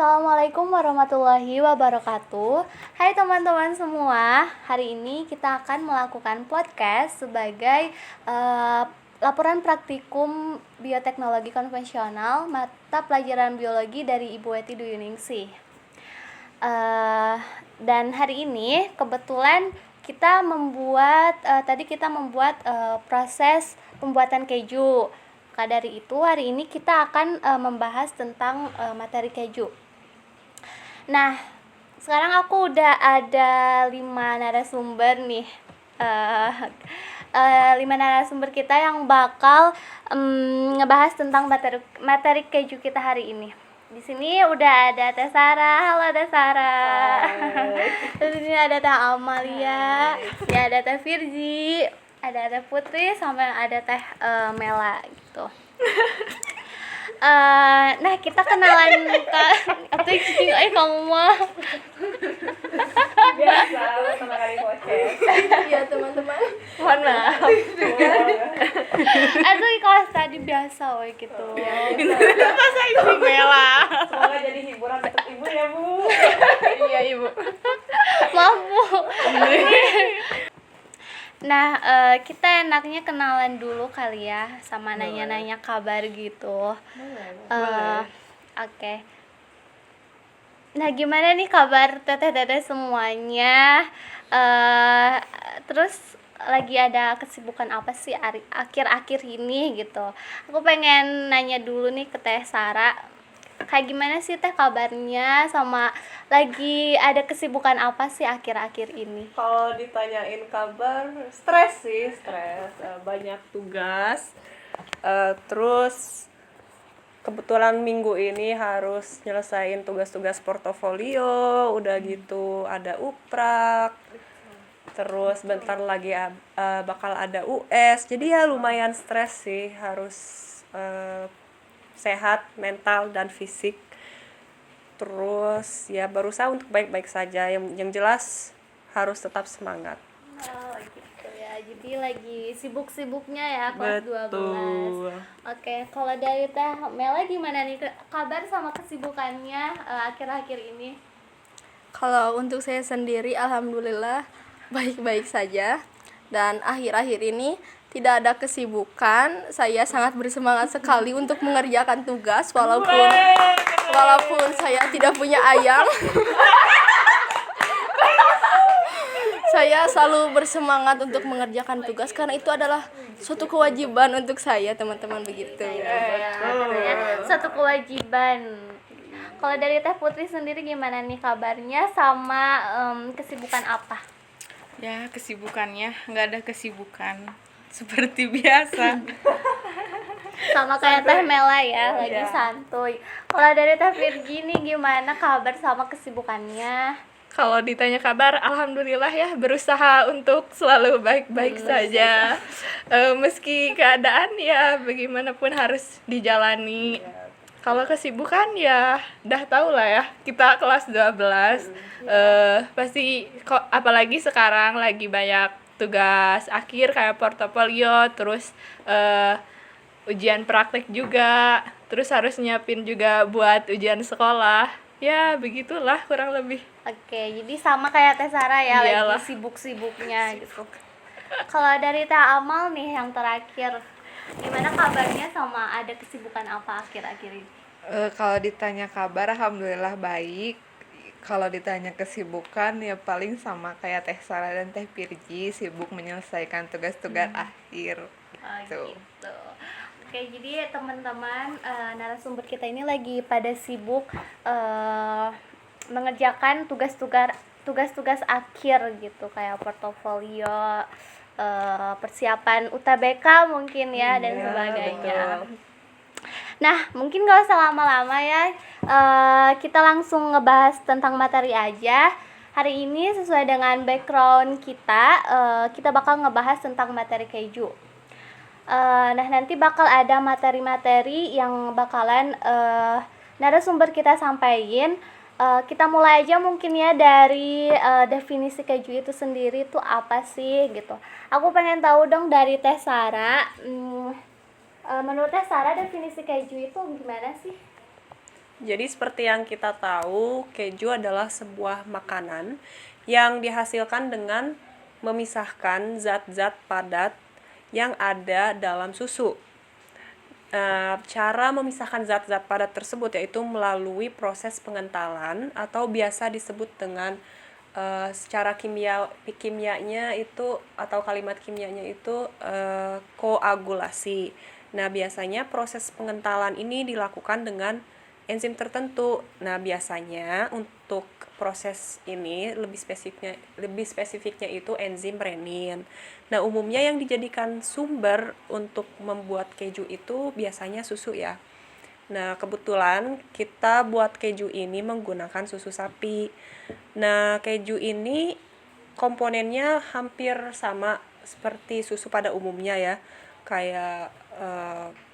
Assalamualaikum warahmatullahi wabarakatuh. Hai teman-teman semua, hari ini kita akan melakukan podcast sebagai laporan praktikum bioteknologi konvensional mata pelajaran biologi dari Ibu Weti Duyuningsih. Dan hari ini kebetulan kita membuat proses pembuatan keju. Maka dari itu hari ini kita akan membahas tentang materi keju. Nah, sekarang aku udah ada 5 narasumber nih. 5 narasumber kita yang bakal ngebahas tentang materi keju kita hari ini. Di sini udah ada Teh Sarah. Halo Teh Sarah. Di sini ada Teh Amalia, ya ada Teh Virgi, ada Teh Putri, sama ada Teh Mela gitu. Nah, kita kenalan atau kamu mah biasa pertama kali podcast. Iya teman-teman, mohon maaf. Atau kelas tadi biasa gitu. Masa ibu Mela. Semoga jadi hiburan untuk ibu ya, Bu. Iya, Ibu. Maaf, Bu. Nah, kita enaknya kenalan dulu kali ya, sama nanya-nanya kabar gitu. Oke. Nah, gimana nih kabar teteh-teteh semuanya? Terus lagi ada kesibukan apa sih akhir-akhir ini gitu? Aku pengen nanya dulu nih ke Teh Sarah. Kayak gimana sih Teh kabarnya, sama lagi ada kesibukan apa sih akhir-akhir ini? Kalau ditanyain kabar, stres. Banyak tugas. Terus kebetulan minggu ini harus nyelesain tugas-tugas portofolio, udah gitu ada uprak. Terus bentar lagi bakal ada US. Jadi ya lumayan stres sih, harus sehat mental dan fisik. Terus ya berusaha untuk baik-baik saja, yang jelas harus tetap semangat. Oh gitu ya, jadi lagi sibuk-sibuknya ya kelas 12. Betul. Oke, kalau dari Teh Mela gimana nih kabar sama kesibukannya akhir-akhir ini? Kalau untuk saya sendiri, alhamdulillah baik-baik saja. Dan akhir-akhir ini tidak ada kesibukan. Saya sangat bersemangat sekali untuk mengerjakan tugas walaupun saya tidak punya ayam. Saya selalu bersemangat untuk mengerjakan tugas karena itu adalah suatu kewajiban untuk saya, teman-teman, begitu. Satu kewajiban. Kalau dari Teh Putri sendiri gimana nih kabarnya sama kesibukan apa? Ya, kesibukannya nggak ada kesibukan, seperti biasa. Sama kayak Teh Mela ya, lagi santuy. Kalau dari Teh Virgi nih gimana kabar sama kesibukannya? Kalau ditanya kabar, alhamdulillah ya, berusaha untuk selalu baik-baik saja. Meski keadaan ya bagaimanapun harus dijalani. Kalau kesibukan ya dah tau lah ya, kita kelas 12. Pasti apalagi sekarang lagi banyak tugas akhir kayak portofolio, terus ujian praktek juga, terus harus nyiapin juga buat ujian sekolah. Ya begitulah kurang lebih. Oke, jadi sama kayak Teh Sarah ya, Iyalah. lagi sibuk-sibuknya gitu. Kalau dari Teh Amal nih yang terakhir, gimana kabarnya sama ada kesibukan apa akhir-akhir ini? Kalau ditanya kabar, alhamdulillah baik. Kalau ditanya kesibukan, ya paling sama kayak Teh Sarah dan Teh Virgi, sibuk menyelesaikan tugas-tugas akhir. Gitu. Oke, jadi teman-teman narasumber kita ini lagi pada sibuk mengerjakan tugas-tugas akhir gitu, kayak portofolio, persiapan UTBK mungkin ya, dan sebagainya. Betul. Nah, mungkin gak usah lama-lama ya, kita langsung ngebahas tentang materi aja. Hari ini sesuai dengan background kita bakal ngebahas tentang materi keju. Nah, nanti bakal ada materi-materi yang bakalan narasumber kita sampaikan. Kita mulai aja mungkin ya dari definisi keju itu sendiri tuh apa sih gitu. Aku pengen tahu dong dari Teh Sarah. Menurut Teh Sarah definisi keju itu gimana sih? Jadi seperti yang kita tahu, keju adalah sebuah makanan yang dihasilkan dengan memisahkan zat-zat padat yang ada dalam susu. Cara memisahkan zat-zat padat tersebut yaitu melalui proses pengentalan atau biasa disebut dengan secara kimianya itu atau kalimat kimianya itu koagulasi. Nah, biasanya proses pengentalan ini dilakukan dengan enzim tertentu. Nah, biasanya untuk proses ini lebih spesifiknya itu enzim renin. Nah, umumnya yang dijadikan sumber untuk membuat keju itu biasanya susu ya. Nah, kebetulan kita buat keju ini menggunakan susu sapi. Nah, keju ini komponennya hampir sama seperti susu pada umumnya ya. Kayak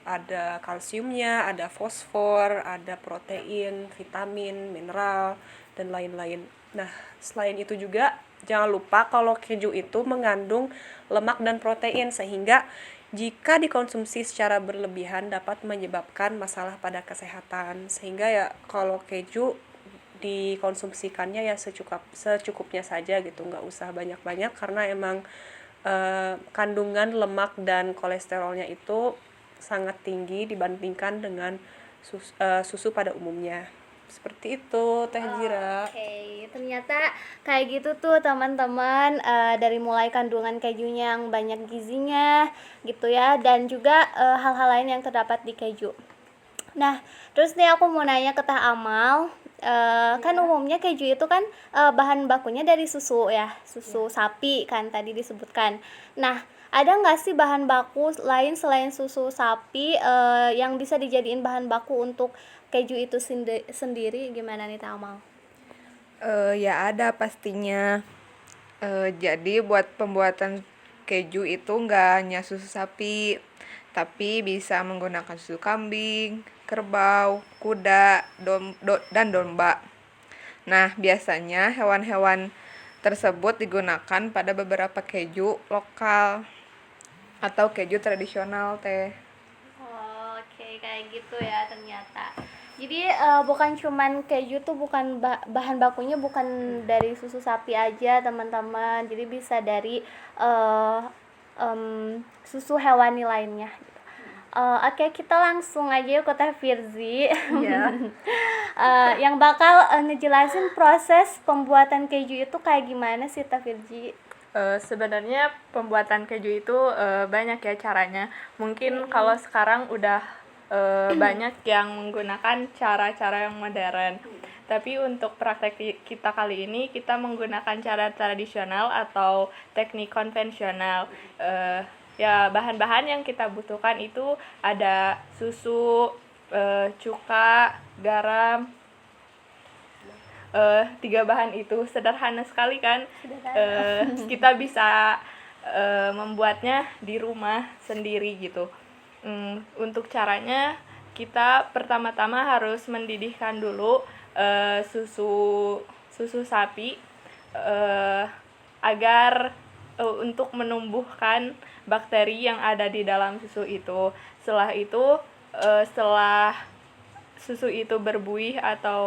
ada kalsiumnya, ada fosfor, ada protein, vitamin, mineral, dan lain-lain. Nah, selain itu juga jangan lupa kalau keju itu mengandung lemak dan protein sehingga jika dikonsumsi secara berlebihan dapat menyebabkan masalah pada kesehatan. Sehingga ya kalau keju dikonsumsikannya ya secukupnya saja gitu, nggak usah banyak-banyak karena emang kandungan lemak dan kolesterolnya itu sangat tinggi dibandingkan dengan susu pada umumnya. Seperti itu, Teh Zira. Oke, ternyata kayak gitu tuh teman-teman, dari mulai kandungan kejunya yang banyak gizinya gitu ya, dan juga hal-hal lain yang terdapat di keju. Nah, terus nih aku mau nanya ke Teh Amal, kan umumnya keju itu kan bahan bakunya dari susu ya, susu sapi kan tadi disebutkan. Nah, ada nggak sih bahan baku lain selain susu sapi yang bisa dijadiin bahan baku untuk keju itu sendiri? Gimana nih Teh Amal? Ya ada pastinya. Jadi buat pembuatan keju itu nggak hanya susu sapi, tapi bisa menggunakan susu kambing, kerbau, kuda, dan domba. Nah, biasanya hewan-hewan tersebut digunakan pada beberapa keju lokal atau keju tradisional, Teh. Oke, kayak gitu ya ternyata. Jadi bukan cuman keju tuh bukan bahan bakunya bukan dari susu sapi aja teman-teman. Jadi bisa dari susu hewani lainnya. Oke, kita langsung aja yuk ke Teh Firzi. Yang bakal ngejelasin proses pembuatan keju itu kayak gimana sih Teh Firzi? Sebenarnya pembuatan keju itu banyak ya caranya. Mungkin kalau sekarang udah banyak yang menggunakan cara-cara yang modern. Tapi untuk praktek kita kali ini kita menggunakan cara tradisional atau teknik konvensional. Ya bahan-bahan yang kita butuhkan itu ada susu, cuka, garam. 3 bahan itu sederhana sekali kan. Kita bisa membuatnya di rumah sendiri gitu. Untuk caranya kita pertama-tama harus mendidihkan dulu susu sapi agar untuk menumbuhkan bakteri yang ada di dalam susu itu. Setelah susu itu berbuih atau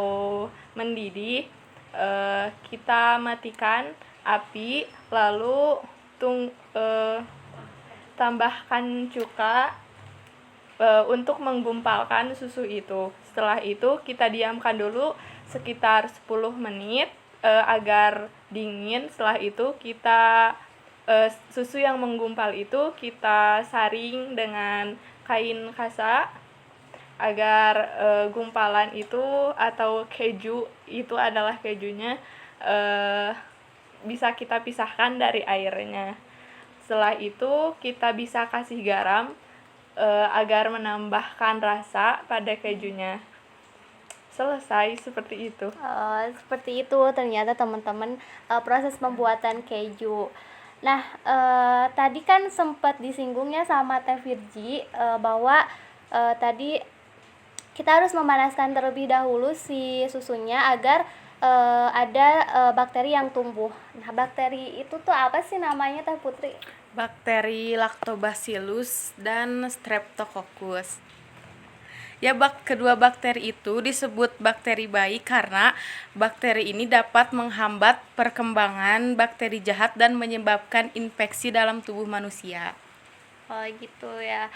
mendidih, kita matikan api, lalu tambahkan cuka untuk menggumpalkan susu itu. Setelah itu kita diamkan dulu sekitar 10 menit agar dingin. Setelah itu kita susu yang menggumpal itu kita saring dengan kain kasa agar gumpalan itu atau keju itu adalah kejunya bisa kita pisahkan dari airnya. Setelah itu kita bisa kasih garam agar menambahkan rasa pada kejunya. Selesai seperti itu. Seperti itu ternyata teman-teman proses pembuatan keju. Nah, tadi kan sempat disinggungnya sama Teh Firzi bahwa tadi kita harus memanaskan terlebih dahulu si susunya agar ada bakteri yang tumbuh. Nah, bakteri itu tuh apa sih namanya Teh Putri? Bakteri Lactobacillus dan Streptococcus. Ya, kedua bakteri itu disebut bakteri baik karena bakteri ini dapat menghambat perkembangan bakteri jahat dan menyebabkan infeksi dalam tubuh manusia. Oh gitu ya.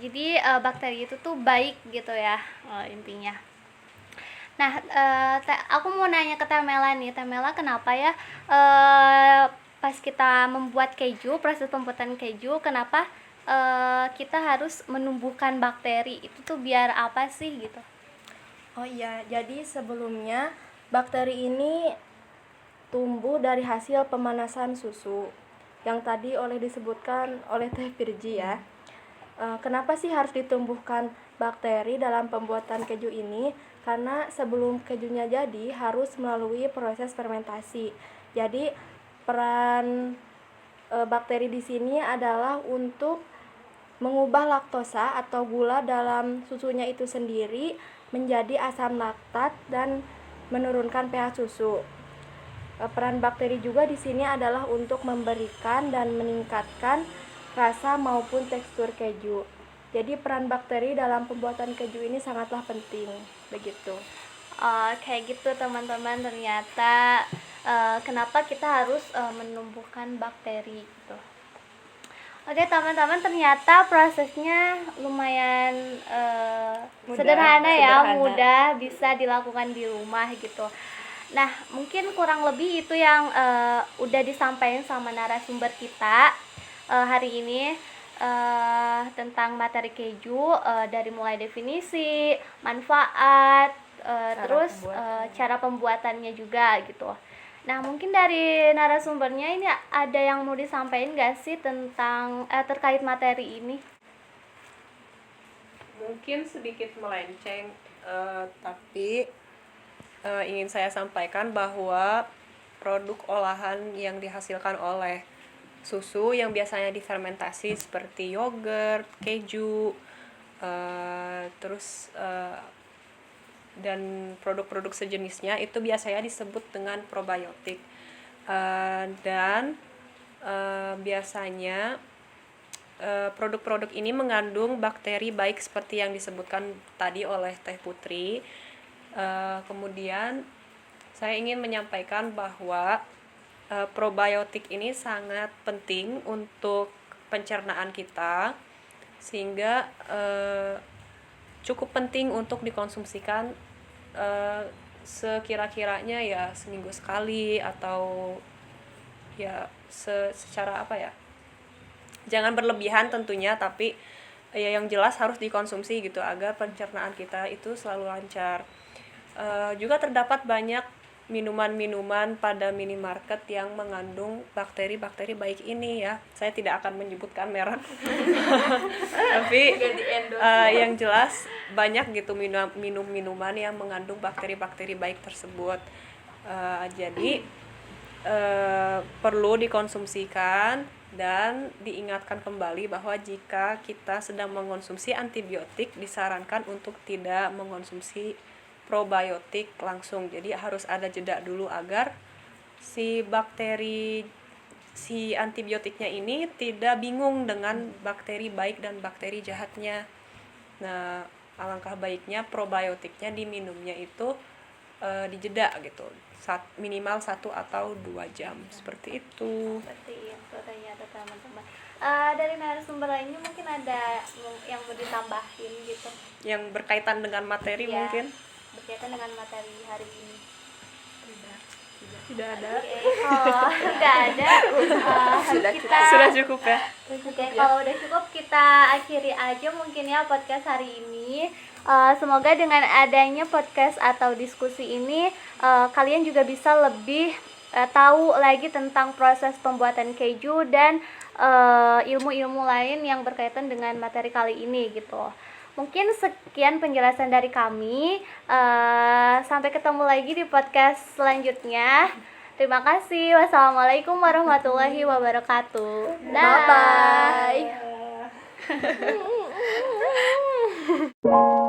Jadi bakteri itu tuh baik gitu ya, intinya. Nah, aku mau nanya ke Tamela nih. Tamela, kenapa ya pas kita membuat keju, proses pembuatan keju, kenapa kita harus menumbuhkan bakteri itu tuh biar apa sih gitu? Oh iya, jadi sebelumnya bakteri ini tumbuh dari hasil pemanasan susu yang tadi disebutkan oleh Teh Virgi ya. Kenapa sih harus ditumbuhkan bakteri dalam pembuatan keju ini? Karena sebelum kejunya jadi harus melalui proses fermentasi. Jadi peran bakteri di sini adalah untuk mengubah laktosa atau gula dalam susunya itu sendiri menjadi asam laktat dan menurunkan pH susu. Peran bakteri juga di sini adalah untuk memberikan dan meningkatkan rasa maupun tekstur keju. Jadi peran bakteri dalam pembuatan keju ini sangatlah penting, begitu. Kayak gitu teman-teman, ternyata kenapa kita harus menumbuhkan bakteri gitu. Oke teman-teman, ternyata prosesnya lumayan sederhana ya, mudah, bisa dilakukan di rumah gitu. Nah, mungkin kurang lebih itu yang udah disampaikan sama narasumber kita hari ini tentang materi keju, dari mulai definisi, manfaat, terus cara pembuatannya juga gitu. Nah, mungkin dari narasumbernya ini ada yang mau disampaikan nggak sih tentang terkait materi ini? Mungkin sedikit melenceng, tapi ingin saya sampaikan bahwa produk olahan yang dihasilkan oleh susu yang biasanya difermentasi seperti yogurt, keju, terus dan produk-produk sejenisnya itu biasanya disebut dengan probiotik, dan biasanya produk-produk ini mengandung bakteri baik seperti yang disebutkan tadi oleh Teh Putri. Kemudian saya ingin menyampaikan bahwa probiotik ini sangat penting untuk pencernaan kita, sehingga cukup penting untuk dikonsumsikan sekira-kiranya ya seminggu sekali, atau ya secara apa ya, jangan berlebihan tentunya, tapi ya yang jelas harus dikonsumsi gitu agar pencernaan kita itu selalu lancar. Juga terdapat banyak minuman-minuman pada minimarket yang mengandung bakteri-bakteri baik ini ya. Saya tidak akan menyebutkan merek. Tapi yang jelas banyak gitu minuman yang mengandung bakteri-bakteri baik tersebut. Jadi perlu dikonsumsikan dan diingatkan kembali bahwa jika kita sedang mengonsumsi antibiotik, disarankan untuk tidak mengonsumsi probiotik langsung. Jadi harus ada jeda dulu agar si antibiotiknya ini tidak bingung dengan bakteri baik dan bakteri jahatnya. Nah, alangkah baiknya probiotiknya diminumnya itu dijeda gitu, minimal 1 atau 2 jam, seperti itu. Seperti itu ternyata teman-teman. Dari narasumber lainnya mungkin ada yang mau ditambahin gitu, Yang berkaitan dengan materi ya, mungkin. berkaitan dengan materi hari ini. Tidak ada. Tidak ada. Sudah cukup ya. Oke, kalau udah cukup kita akhiri aja mungkin ya podcast hari ini. Semoga dengan adanya podcast atau diskusi ini kalian juga bisa lebih tahu lagi tentang proses pembuatan keju dan ilmu-ilmu lain yang berkaitan dengan materi kali ini gitu. Mungkin sekian penjelasan dari kami. Sampai ketemu lagi di podcast selanjutnya. Terima kasih. Wassalamualaikum warahmatullahi wabarakatuh. Bye bye.